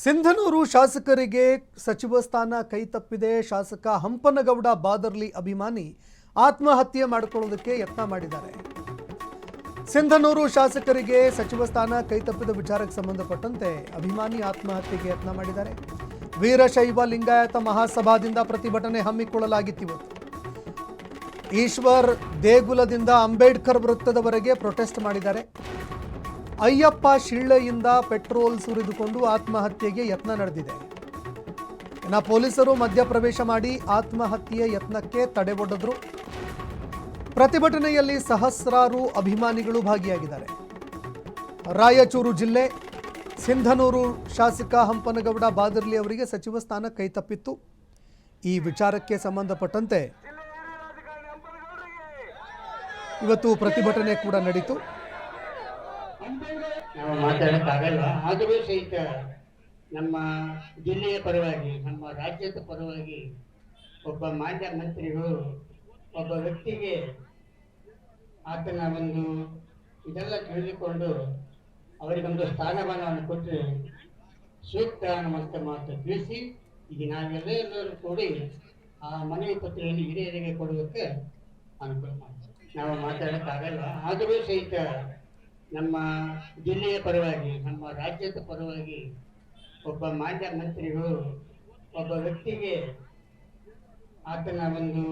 ಸಿಂಧನೂರು ಶಾಸಕರಿಗೆ ಸಚಿವ ಸ್ಥಾನ ಕೈತಪ್ಪಿದೆ. ಶಾಸಕ ಹಂಪನಗೌಡ ಬಾದರ್ಲಿ ಅಭಿಮಾನಿ ಆತ್ಮಹತ್ಯೆ ಮಾಡಿಕೊಳ್ಳೋದಕ್ಕೆ ಯತ್ನ ಮಾಡಿದ್ದಾರೆ. ಸಿಂಧನೂರು ಶಾಸಕರಿಗೆ ಸಚಿವ ಸ್ಥಾನ ಕೈತಪ್ಪಿದ ವಿಚಾರಕ್ಕೆ ಸಂಬಂಧಪಟ್ಟಂತೆ ಅಭಿಮಾನಿ ಆತ್ಮಹತ್ಯೆಗೆ ಯತ್ನ ಮಾಡಿದ್ದಾರೆ. ವೀರಶೈವ ಲಿಂಗಾಯತ ಮಹಾಸಭಾದಿಂದ ಪ್ರತಿಭಟನೆ ಹಮ್ಮಿಕೊಳ್ಳಲಾಗಿತ್ತು. ಇವತ್ತು ಈಶ್ವರ್ ದೇಗುಲದಿಂದ ಅಂಬೇಡ್ಕರ್ ವೃತ್ತದವರೆಗೆ ಪ್ರೊಟೆಸ್ಟ್ ಮಾಡಿದ್ದಾರೆ. ಅಯ್ಯಪ್ಪ ಶಿಳ್ಳೆಯಿಂದ ಪೆಟ್ರೋಲ್ ಸುರಿದುಕೊಂಡು ಆತ್ಮಹತ್ಯೆಗೆ ಯತ್ನ ನಡೆದಿದೆ. ಇನ್ನು ಪೊಲೀಸರು ಮಧ್ಯಪ್ರವೇಶ ಮಾಡಿ ಆತ್ಮಹತ್ಯೆ ಯತ್ನಕ್ಕೆ ತಡೆ ಒಡ್ಡಿದ್ರು. ಪ್ರತಿಭಟನೆಯಲ್ಲಿ ಸಹಸ್ರಾರು ಅಭಿಮಾನಿಗಳು ಭಾಗಿಯಾಗಿದ್ದಾರೆ. ರಾಯಚೂರು ಜಿಲ್ಲೆ ಸಿಂಧನೂರು ಶಾಸಕ ಹಂಪನಗೌಡ ಬಾದರ್ಲಿ ಅವರಿಗೆ ಸಚಿವ ಸ್ಥಾನ ಕೈತಪ್ಪಿತ್ತು. ಈ ವಿಚಾರಕ್ಕೆ ಸಂಬಂಧಪಟ್ಟಂತೆ ಇವತ್ತು ಪ್ರತಿಭಟನೆ ಕೂಡ ನಡೆಯಿತು. ನಾವು ಮಾತಾಡೋಕ್ಕಾಗಲ್ಲ, ಆದರೂ ಸಹಿತ ನಮ್ಮ ಜಿಲ್ಲೆಯ ಪರವಾಗಿ, ನಮ್ಮ ರಾಜ್ಯದ ಪರವಾಗಿ ಒಬ್ಬ ಮಾನ್ಯ ಮಂತ್ರಿಗಳು ಒಬ್ಬ ವ್ಯಕ್ತಿಗೆ ಆತನ ಒಂದು ಇದೆಲ್ಲ ತಿಳಿದುಕೊಂಡು ಅವರಿಗೊಂದು ಸ್ಥಾನಮಾನವನ್ನು ಕೊಟ್ಟರೆ ಸೂಕ್ತ ಅನ್ನುವಂಥ ಮಾತು ತಿಳಿಸಿ ಈಗ ನಾವೆಲ್ಲರೂ ಕೂಡಿ ಆ ಮನವಿ ಪತ್ರವನ್ನು ಹಿರಿಯರಿಗೆ ಕೊಡೋದಕ್ಕೆ ಅನುಕೂಲ ಮಾಡ್ತೀವಿ. ನಾವು ಮಾತಾಡೋಕ್ಕಾಗಲ್ಲ, ಆದರೂ ಸಹಿತ ನಮ್ಮ ಜಿಲ್ಲೆಯ ಪರವಾಗಿ, ನಮ್ಮ ರಾಜ್ಯದ ಪರವಾಗಿ ಒಬ್ಬ ಮಾನ್ಯ ಮಂತ್ರಿಗಳು ಒಬ್ಬ ವ್ಯಕ್ತಿಗೆ ಆತನ ಒಂದು